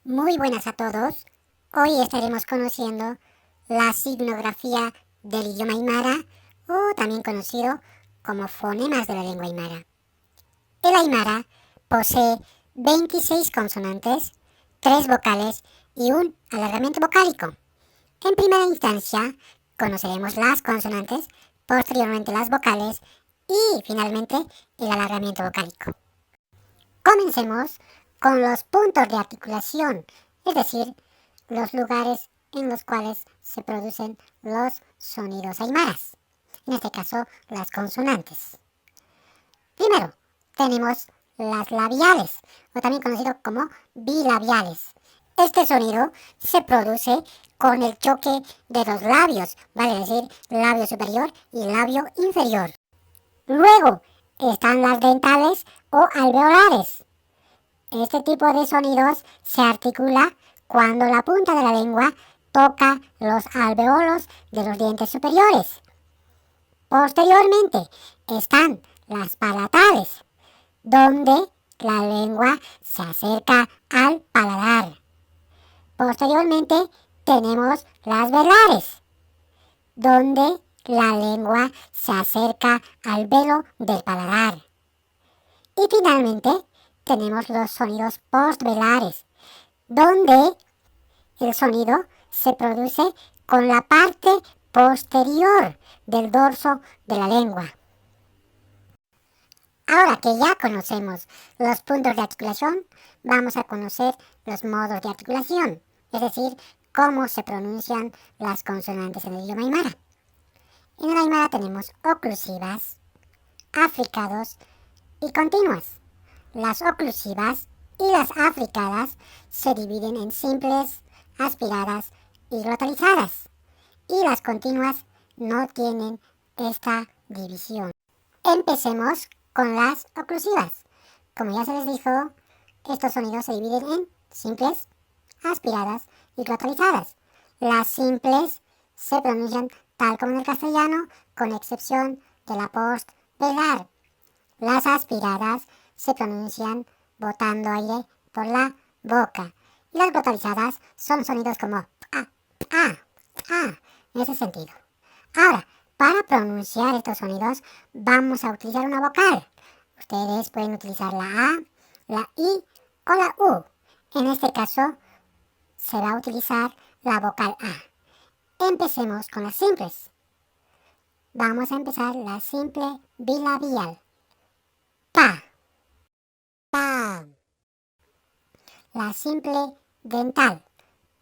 Muy buenas a todos. Hoy estaremos conociendo la signografía del idioma aymara, o también conocido como fonemas de la lengua aymara. El aymara posee 26 consonantes, 3 vocales y un alargamiento vocálico. En primera instancia, conoceremos las consonantes, posteriormente las vocales y finalmente el alargamiento vocálico. Comencemos con los puntos de articulación, es decir, los lugares en los cuales se producen los sonidos aymaras, en este caso las consonantes. Primero, tenemos las labiales, o también conocido como bilabiales. Este sonido se produce con el choque de los labios, vale decir, labio superior y labio inferior. Luego están las dentales o alveolares. Este tipo de sonidos se articula cuando la punta de la lengua toca los alveolos de los dientes superiores. Posteriormente están las palatales, donde la lengua se acerca al paladar. Posteriormente tenemos las velares, donde la lengua se acerca al velo del paladar. Y finalmente tenemos los sonidos postvelares, donde el sonido se produce con la parte posterior del dorso de la lengua. Ahora que ya conocemos los puntos de articulación, vamos a conocer los modos de articulación, es decir, cómo se pronuncian las consonantes en el idioma aymara. En el aymara tenemos oclusivas, africados y continuas. Las oclusivas y las africadas se dividen en simples, aspiradas y glotalizadas, y las continuas no tienen esta división. Empecemos con las oclusivas. Como ya se les dijo, estos sonidos se dividen en simples, aspiradas y glotalizadas. Las simples se pronuncian tal como en el castellano, con excepción de la postvelar. Las aspiradas se pronuncian botando aire por la boca. Y las glotalizadas son sonidos como en ese sentido. Ahora, para pronunciar estos sonidos vamos a utilizar una vocal. Ustedes pueden utilizar la A, la I o la U. En este caso se va a utilizar la vocal A. Empecemos con las simples. Vamos a empezar la simple bilabial. Pa. Pa. La simple dental.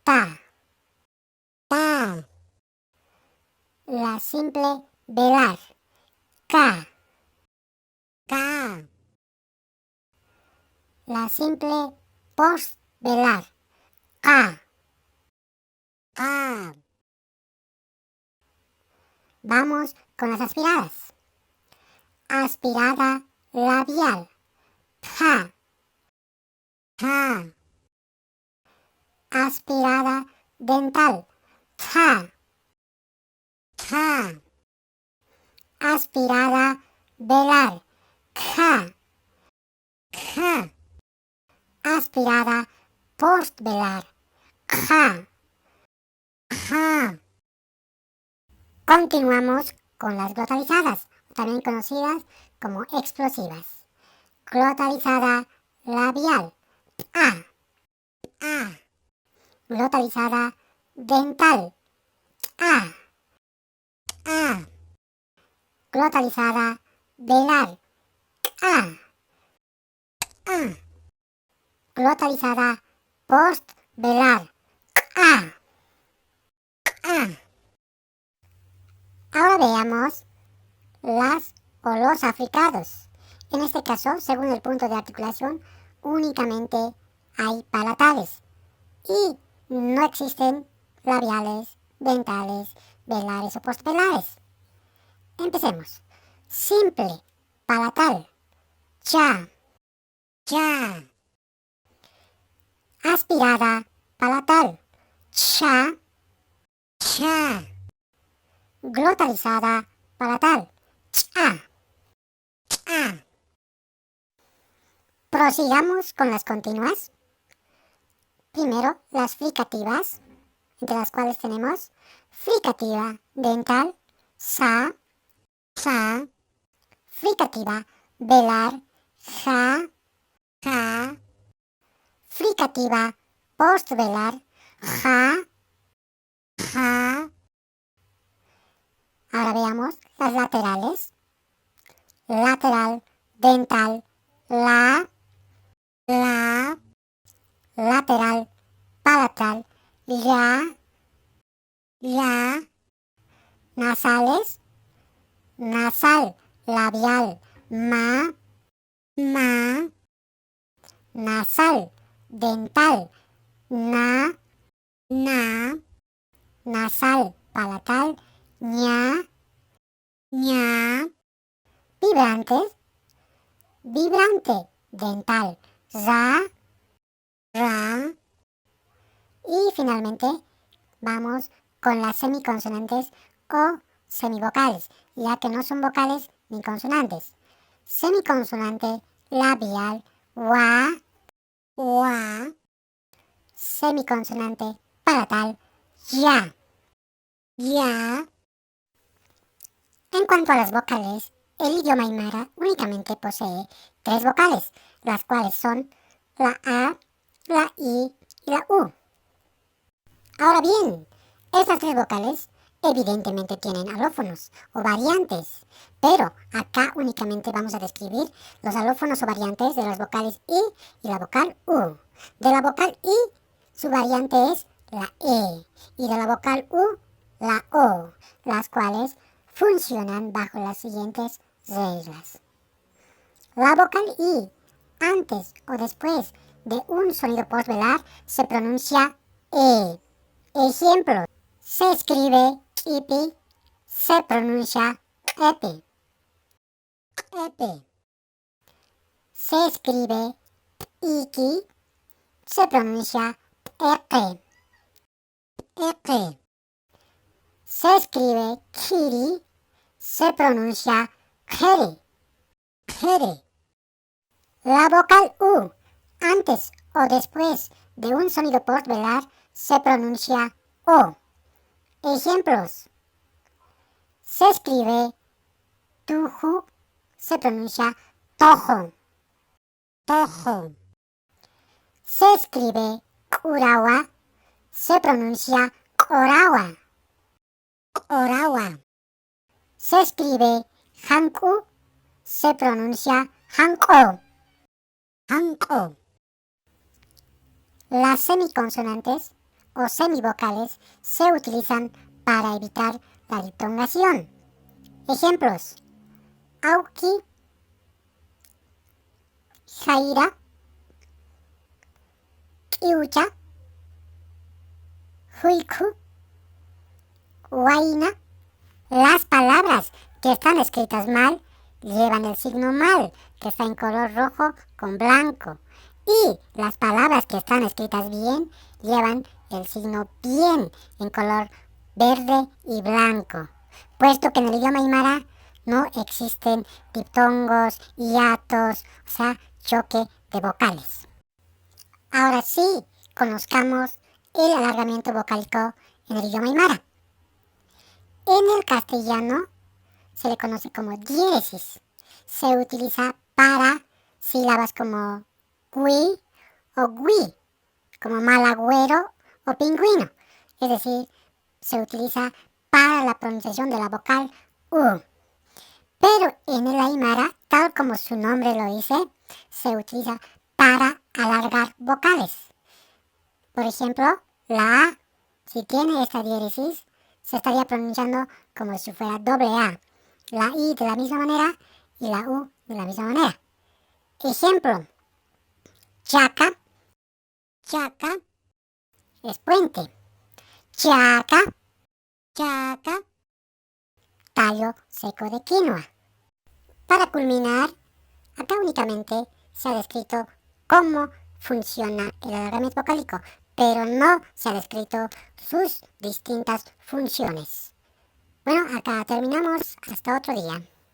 Ta. Ta. La simple velar. Ca. Ca. La simple postvelar. Ca. Ca. Vamos con las aspiradas. Aspirada labial. Ja. Ja. Aspirada dental. Ja. Ja. Aspirada velar. Ja. Ja. Aspirada postvelar. Ja. Ja. Continuamos con las glotalizadas, también conocidas como explosivas. Glotalizada labial. A. A. Glotalizada dental. A. A. Glotalizada velar. A. A. Glotalizada postvelar. A. A. Ahora veamos las o los africados. En este caso, según el punto de articulación, únicamente hay palatales y no existen labiales, dentales, velares o postvelares. Empecemos. Simple, palatal. Cha. Cha. Aspirada, palatal. Cha. Cha. Glotalizada, palatal. Cha. Cha. Prosigamos con las continuas. Primero, las fricativas, entre las cuales tenemos fricativa dental, sa, sa, fricativa velar, ja, ja, fricativa postvelar, ja, ja. Ahora veamos las laterales. Lateral dental, la, lateral palatal, ya, nasales, nasal labial, ma, nasal dental, na, nasal palatal, ña, vibrantes, vibrante dental, za, ra, y finalmente vamos con las semiconsonantes o semivocales, ya que no son vocales ni consonantes. Semiconsonante labial, wa, semiconsonante palatal, ya. En cuanto a las vocales, el idioma aymara únicamente posee 3 vocales, las cuales son la A, la I y la U. Ahora bien, estas 3 vocales evidentemente tienen alófonos o variantes, pero acá únicamente vamos a describir los alófonos o variantes de las vocales I y la vocal U. De la vocal I, su variante es la E, y de la vocal U, la O, las cuales funcionan bajo las siguientes reglas. La vocal I, antes o después de un sonido postvelar, se pronuncia E. Ejemplo, se escribe ipi, se pronuncia epi. Se escribe iki, se pronuncia eke. Se escribe kiri, se pronuncia keri. La vocal U, antes o después de un sonido postvelar, se pronuncia O. Ejemplos. Se escribe tuju, se pronuncia tojo. Se escribe kurawa, se pronuncia korawa. Se escribe hanku, se pronuncia hanko. Las semiconsonantes o semivocales se utilizan para evitar la diptongación. Ejemplos: auki, jaira, kiucha, huiku, waina. Las palabras que están escritas mal llevan el signo mal, que está en color rojo con blanco. Y las palabras que están escritas bien llevan el signo bien en color verde y blanco, puesto que en el idioma aymara no existen diptongos, hiatos, o sea, choque de vocales. Ahora sí, conozcamos el alargamiento vocálico en el idioma aymara. En el castellano se le conoce como diéresis. Se utiliza para sílabas como gui o gui, como malagüero o pingüino. Es decir, se utiliza para la pronunciación de la vocal U. Pero en el aymara, tal como su nombre lo dice, se utiliza para alargar vocales. Por ejemplo, la A, si tiene esta diéresis, se estaría pronunciando como si fuera doble A. La I de la misma manera y la U de la misma manera. Ejemplo, chaca es puente. Chaca, tallo seco de quinoa. Para culminar, acá únicamente se ha descrito cómo funciona el alargamiento vocálico, pero no se ha descrito sus distintas funciones. Bueno, acá terminamos. Hasta otro día.